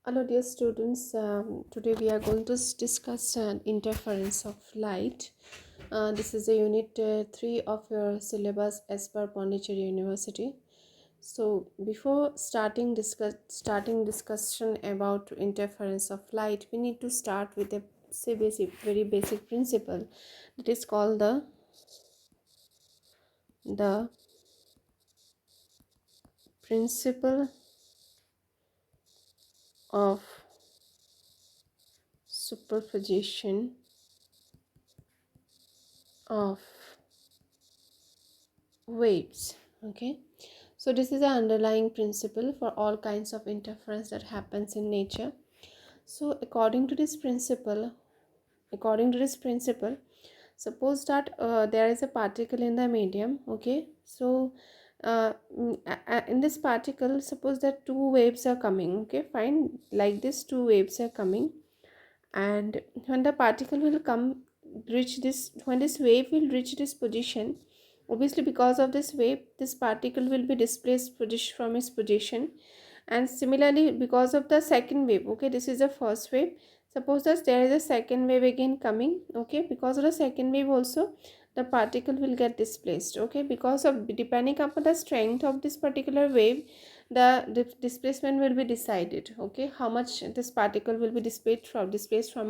Hello, dear students. Today we are going to discuss interference of light. This is the unit 3 of your syllabus as per Pondicherry University. So, before starting discussion about interference of light, we need to start with a very basic principle that is called the principle of superposition of waves. Okay, so this is the underlying principle for all kinds of interference that happens in nature. So according to this principle, suppose that there is a particle in the medium. Okay, so in this particle, suppose that two waves are coming. Okay, fine, like this two waves are coming, and when the particle will come reach this when this wave will reach this position, obviously because of this wave this particle will be displaced from its position. And similarly, because of the second wave, okay, this is the first wave, suppose that there is a second wave again coming. Okay, because of the second wave also the particle will get displaced. Okay, because of depending upon the strength of this particular wave, the displacement will be decided. Okay, how much this particle will be displaced from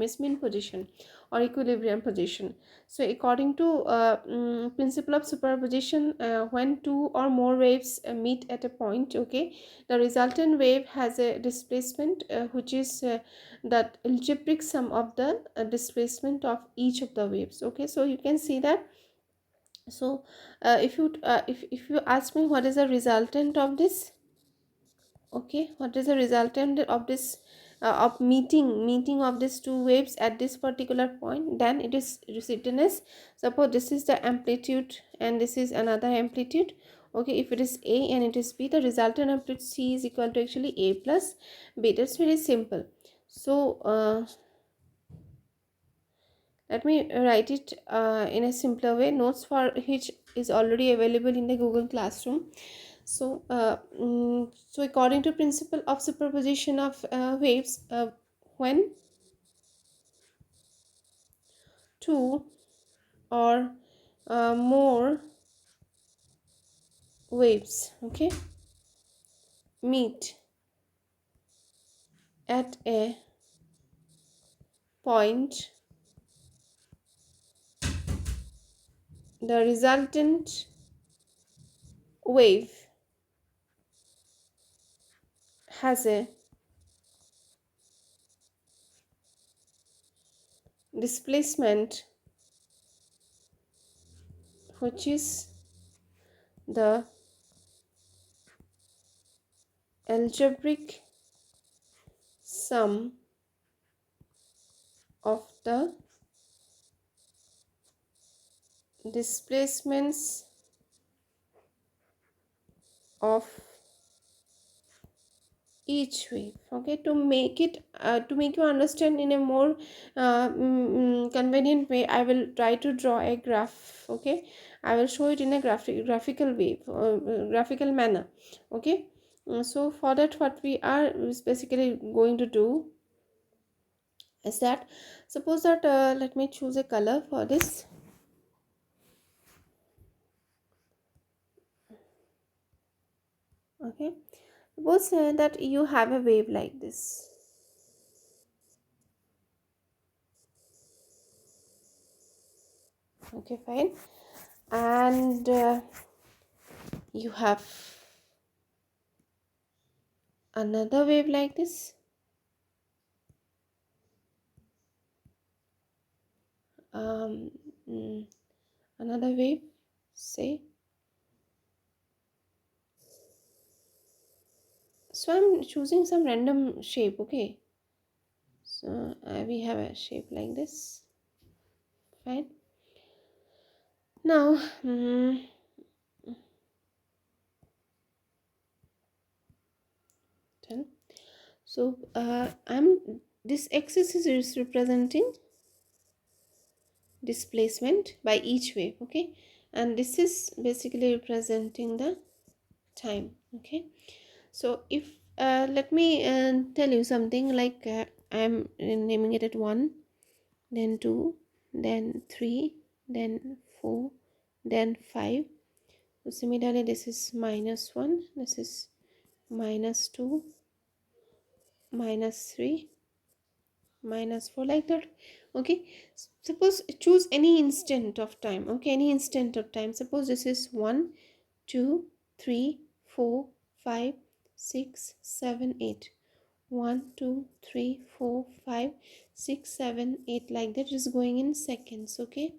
its mean position or equilibrium position. So according to principle of superposition, when two or more waves meet at a point, okay, the resultant wave has a displacement which is the algebraic sum of the displacement of each of the waves. Okay, so you can see that. So if you ask me what is the resultant of this, okay, what is the resultant of this of meeting of these two waves at this particular point, then it is written as, suppose this is the amplitude and this is another amplitude. Okay, if it is A and it is B, the resultant amplitude C is equal to actually A plus B. That's very simple. So let me write it in a simpler way. Notes for which is already available in the Google Classroom. So according to principle of superposition of waves, when two or more waves, okay, meet at a point, the resultant wave has a displacement which is the algebraic sum of the displacements of each wave. Okay, to make you understand in a more convenient way, I will try to draw a graph. Okay, I will show it in a graphical way, graphical manner. Okay, so for that what we are basically going to do is that, suppose that let me choose a color for this. Okay, suppose that you have a wave like this. Okay, fine, and you have another wave like this. um, mm, Another wave, say. So I'm choosing some random shape. Okay, so we have a shape like this. Fine. Now done. So I'm this axis is representing displacement by each wave. Okay, and this is basically representing the time. Okay, so if Let me tell you something like I'm naming it at 1, then 2, then 3, then 4, then 5. So similarly, this is minus 1, this is minus 2, minus 3, minus 4, like that. Okay, suppose choose any instant of time. Okay, any instant of time. Suppose this is 1, 2, 3, 4, 5, 6, 7, 8. 1, 2, 3, 4, 5, 6, 7, 8, like that. It is going in seconds. Okay,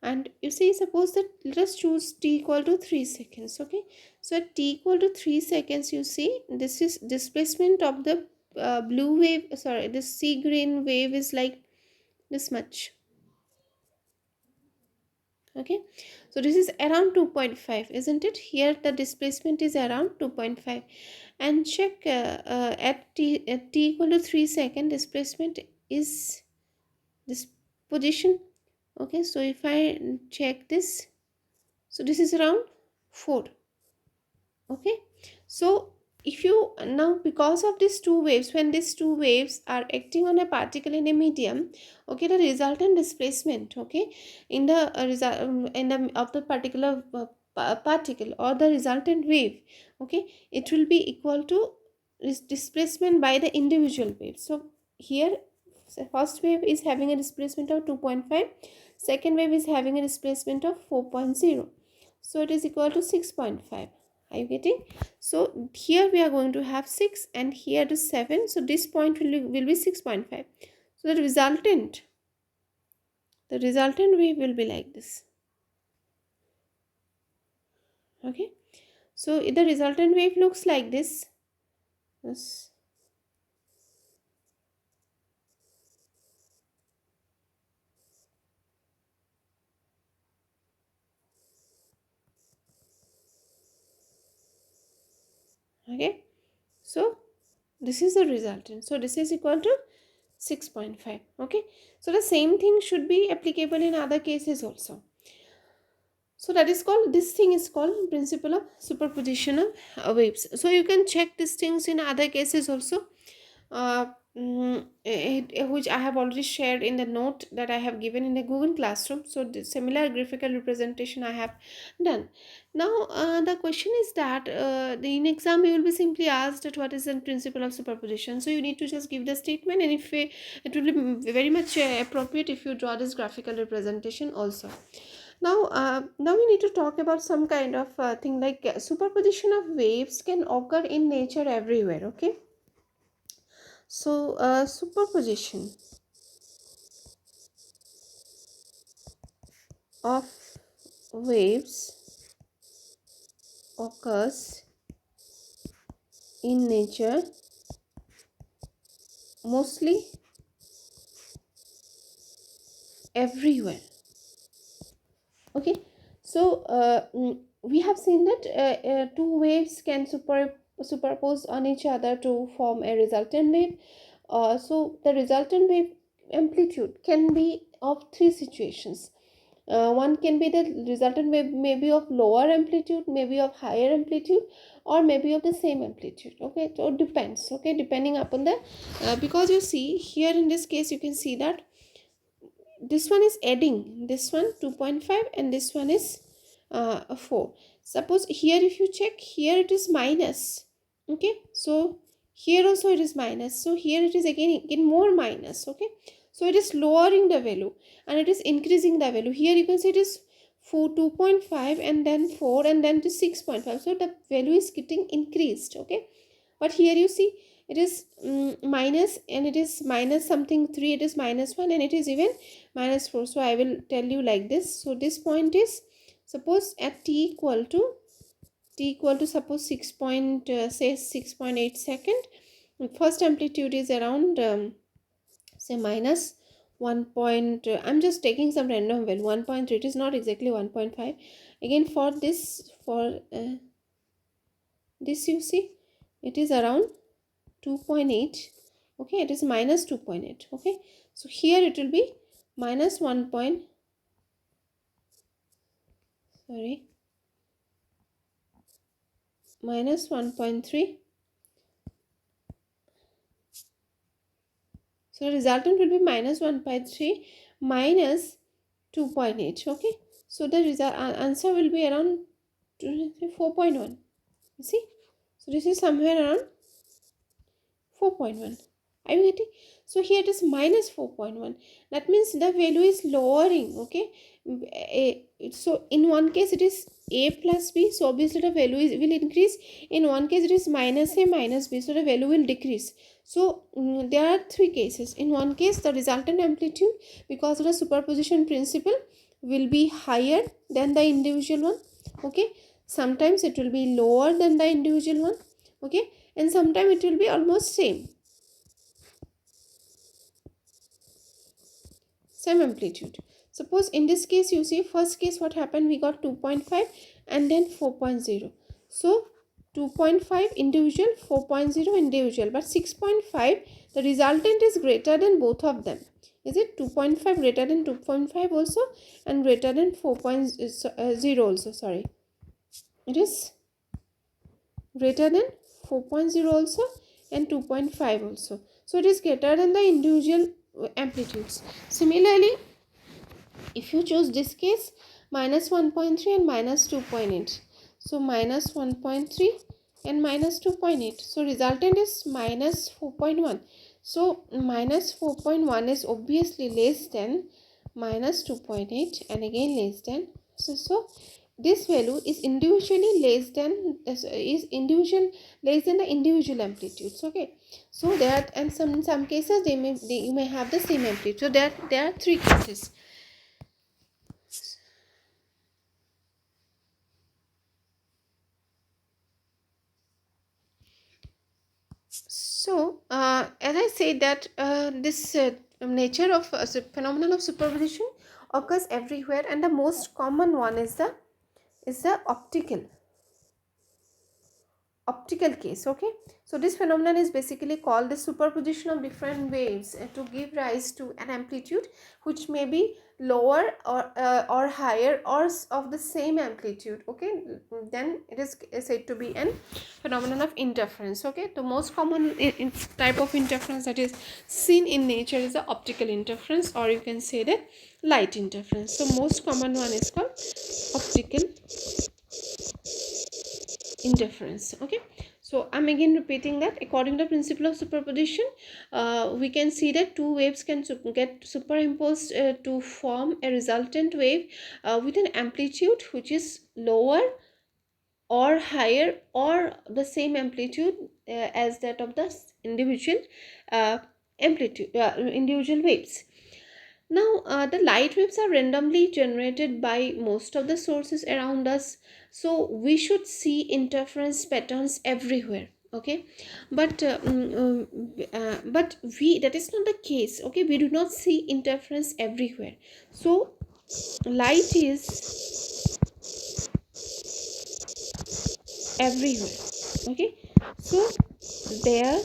and you see, suppose that let us choose t equal to 3 seconds. Okay, so at t equal to 3 seconds, you see this is displacement of the blue wave, sorry, this sea green wave is like this much. Okay, so this is around 2.5, isn't it? Here the displacement is around 2.5. And check at t equal to 3 second, displacement is this position. Okay, so if I check this, so this is around 4. Okay, so if you now, because of these two waves, when these two waves are acting on a particle in a medium, okay, the resultant displacement, okay, in the result in the of the particular particle, or the resultant wave, okay, it will be equal to displacement by the individual wave. So here, first wave is having a displacement of 2.5, second wave is having a displacement of 4.0, so it is equal to 6.5. Are you getting? So here we are going to have 6 and here to 7. So this point will be 6.5. So the resultant wave will be like this. Okay. So the resultant wave looks like this. Yes. Okay. So this is the resultant. So this is equal to 6.5. Okay. So the same thing should be applicable in other cases also. So that is called, this thing is called principle of superposition of waves. So you can check these things in other cases also, uh, which I have already shared in the note that I have given in the Google Classroom. So the similar graphical representation I have done. Now the question is that in exam you will be simply asked that what is the principle of superposition. So you need to just give the statement, and if it will be very much appropriate if you draw this graphical representation also. Now we need to talk about some kind of thing like superposition of waves can occur in nature everywhere. Okay, so superposition of waves occurs in nature mostly everywhere. Okay, so we have seen that two waves can superpose on each other to form a resultant wave. So the resultant wave amplitude can be of three situations. One can be the resultant wave maybe of lower amplitude, maybe of higher amplitude, or maybe of the same amplitude. Okay, so it depends. Okay, depending upon the because you see here in this case, you can see that this one is adding, this one 2.5 and this one is 4. Suppose here if you check, here it is minus. Okay, so here also it is minus, so here it is again more minus. Okay, so it is lowering the value and it is increasing the value. Here you can see it is 2.5 and then 4 and then to 6.5, so the value is getting increased. Okay, but here you see it is minus, and it is minus something 3, it is minus 1, and it is even minus 4. So I will tell you like this. So this point is, suppose at t equal to suppose 6.8 second, first amplitude is around say minus 1 point, I'm just taking some random value, 1.3, it is not exactly 1.5. Again for this you see it is around 2.8. Okay, it is minus 2.8. Okay, so here it will be minus 1 point, sorry, minus 1.3, So the resultant will be minus 1.3 minus 2.8. Okay, so the answer will be around 4.1. You see, so this is somewhere around 4.1. Are you getting? So here it is minus 4.1. That means the value is lowering. Okay, so in one case it is a plus b, so obviously the value will increase. In one case it is minus a minus b, so the value will decrease. So there are three cases. In one case the resultant amplitude, because of the superposition principle, will be higher than the individual one. Okay, sometimes it will be lower than the individual one. Okay, and sometimes it will be almost same amplitude. Suppose in this case, you see, first case what happened, we got 2.5 and then 4.0. So 2.5 individual, 4.0 individual, but 6.5, the resultant is greater than both of them. Is it 2.5 greater than 2.5 also, and greater than 4.0 also, sorry, it is greater than 4.0 also and 2.5 also. So it is greater than the individual amplitudes. Similarly, if you choose this case, minus 1.3 and minus 2.8, so minus 1.3 and minus 2.8, so resultant is minus 4.1. so minus 4.1 is obviously less than minus 2.8 and again less than, so this value is individually less than the individual amplitudes. Okay, so there, and some cases you may have the same amplitude. So there are three cases. So as I said that this nature of phenomenon of superposition occurs everywhere, and the most common one is the optical case. Okay, so this phenomenon is basically called the superposition of different waves to give rise to an amplitude which may be lower or higher or of the same amplitude. Okay, then it is said to be an phenomenon of interference. Okay, the most common type of interference that is seen in nature is the optical interference, or you can say that light interference. So most common one is called optical interference. Okay, so I'm again repeating that according to the principle of superposition, we can see that two waves can get superimposed to form a resultant wave with an amplitude which is lower or higher or the same amplitude as that of the individual individual waves. Now, the light waves are randomly generated by most of the sources around us, so we should see interference patterns everywhere. Okay, but that is not the case. Okay, we do not see interference everywhere. So light is everywhere. Okay, so there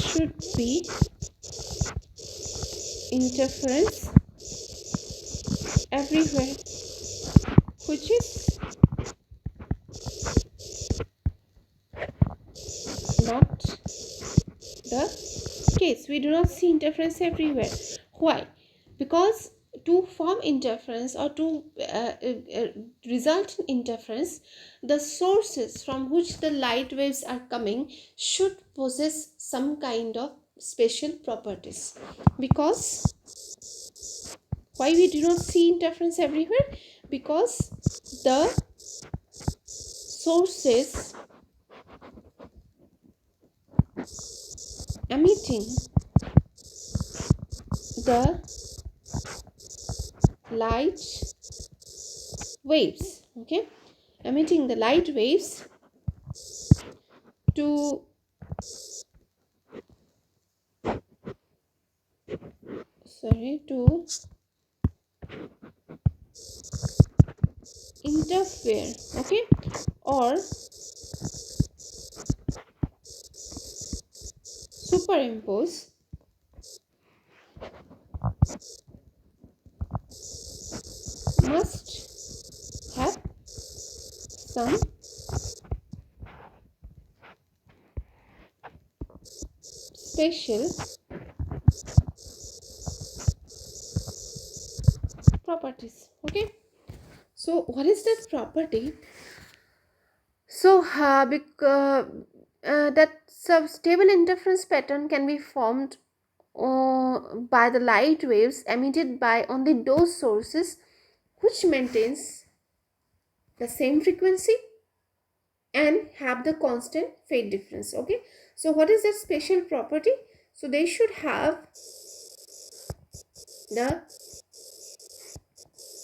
should be interference everywhere, which is not the case. We do not see interference everywhere. Why? Because to form interference or to result in interference, the sources from which the light waves are coming should possess some kind of special properties. Because why we do not see interference everywhere? Because the sources emitting the light waves, okay, emitting the light waves to interfere, okay, or superimpose must have some special properties. Okay, so what is that property? So that stable interference pattern can be formed by the light waves emitted by only those sources which maintains the same frequency and have the constant phase difference. Okay, so what is that special property? So they should have the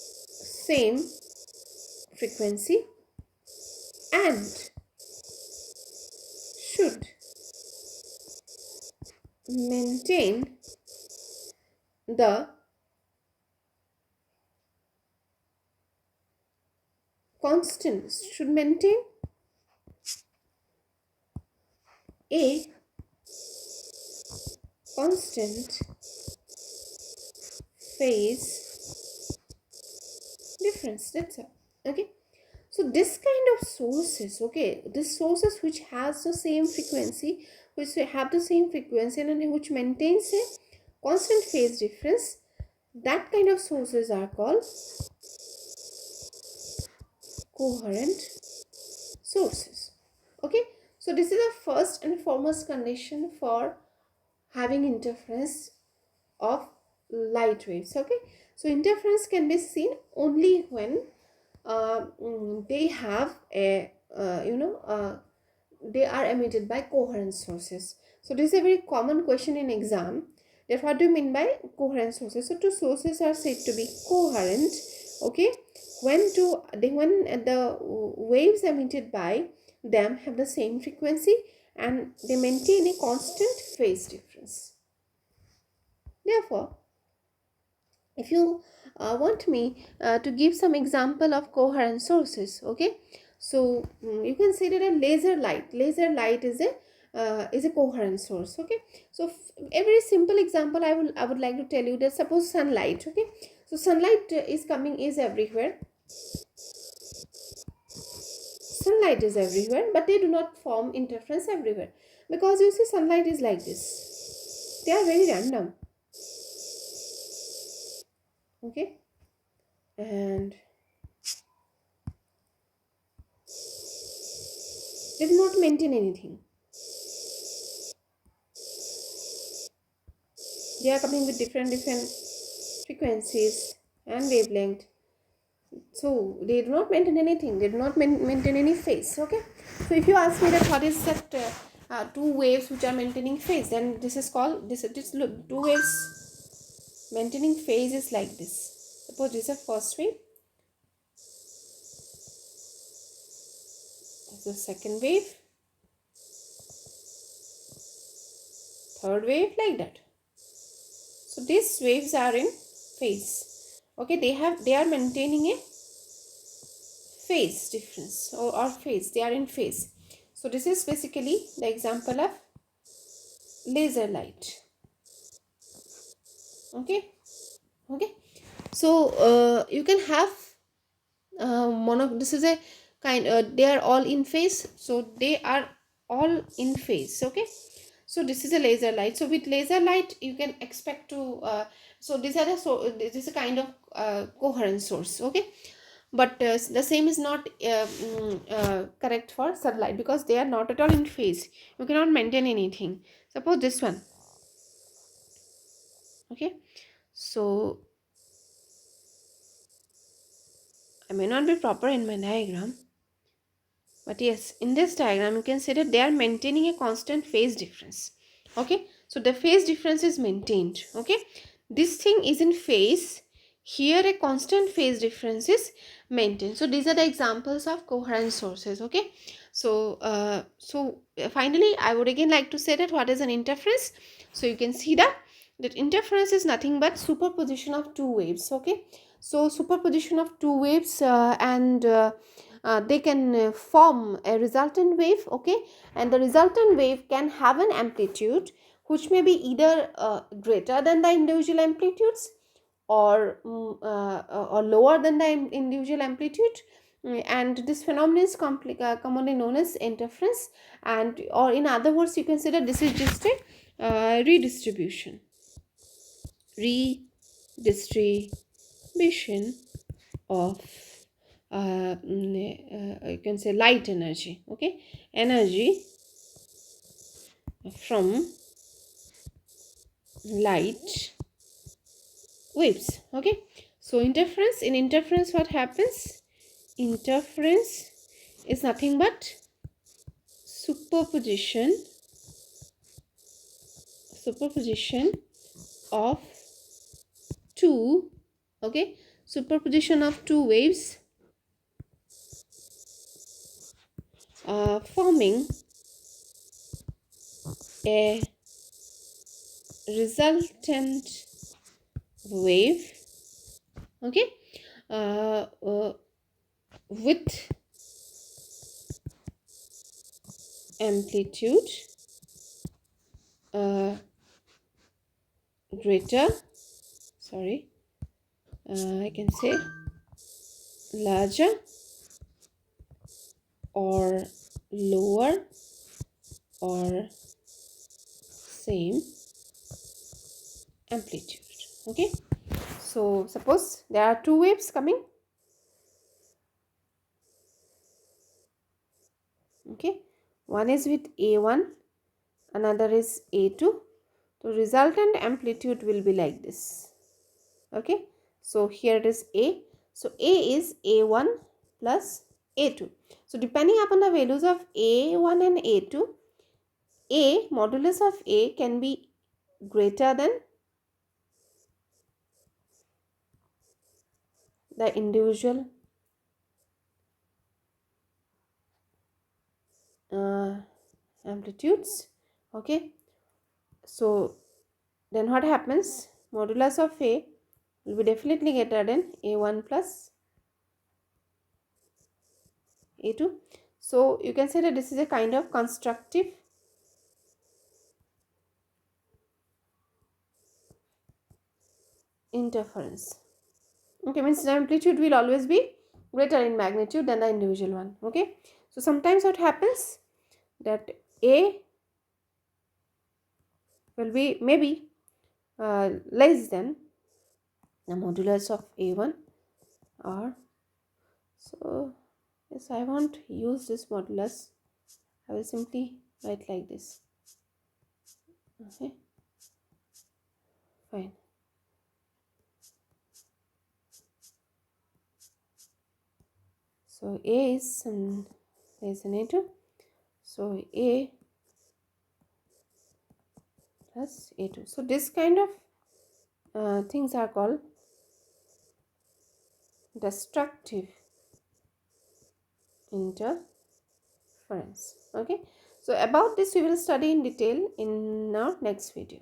same frequency and should maintain the constant, should maintain a constant phase difference. That's all. Okay, so this kind of sources, okay, this sources which has the same frequency, which have the same frequency and which maintains a constant phase difference, that kind of sources are called coherent sources. Okay, so this is the first and foremost condition for having interference of light waves. Okay, so interference can be seen only when they have a they are emitted by coherent sources. So this is a very common question in exam, that what do you mean by coherent sources? So two sources are said to be coherent, okay, when the waves emitted by them have the same frequency and they maintain a constant phase difference. Therefore, if you want me to give some example of coherent sources, okay, so you can say that a laser light is a coherent source. Okay, so a very simple example I would like to tell you, that suppose sunlight. Okay, so sunlight is everywhere. Sunlight is everywhere, but they do not form interference everywhere, because you see sunlight is like this, they are very random. Okay, and they do not maintain anything. They are coming with different frequencies and wavelength, so they do not maintain anything, they do not maintain any phase. Okay, so if you ask me that what is that two waves which are maintaining phase, then this is called this look, two waves maintaining phase is like this. Suppose this is a first wave, this is the second wave, third wave, like that. So these waves are in phase. Okay, they are maintaining a phase difference, or phase, they are in phase. So this is basically the example of laser light. Okay, so you can have this is a kind, they are all in phase, so they are all in phase. Okay, so this is a laser light. So with laser light you can expect to so these are this is a kind of coherent source. Okay, but the same is not correct for sunlight, because they are not at all in phase, you cannot maintain anything. Suppose this one. Okay, so I may not be proper in my diagram, but yes, in this diagram you can say that they are maintaining a constant phase difference. Okay, so the phase difference is maintained. Okay, this thing is in phase, here a constant phase difference is maintained. So these are the examples of coherent sources. Okay, so finally I would again like to say that what is an interference. So you can see that interference is nothing but superposition of two waves. Okay, so superposition of two waves and they can form a resultant wave. Okay, and the resultant wave can have an amplitude which may be either greater than the individual amplitudes, or lower than the individual amplitude, And this phenomenon is commonly known as interference, and or in other words you consider this is just a redistribution of you can say light energy. Okay, energy from light waves. Okay, so interference what happens? Interference is nothing but superposition of two, okay, superposition of two waves forming a resultant wave, okay, with amplitude greater, I can say larger or lower or same amplitude. Okay, so suppose there are two waves coming. Okay, one is with A1, another is A2. So resultant amplitude will be like this. Okay, so here it is A. So A is A1 plus A2. So depending upon the values of A1 and A2, A modulus of A can be greater than the individual amplitudes. Okay, so then what happens? Modulus of A will be definitely greater than A1 plus A2. So you can say that this is a kind of constructive interference. Okay, means the amplitude will always be greater in magnitude than the individual one. Okay, so sometimes what happens that A will be maybe less than the modulus of A1, or so yes, I won't use this modulus. I will simply write like this. Okay, fine. So A is less than A2. So A plus A2. So this kind of things are called destructive interference. Okay, so about this we will study in detail in our next video.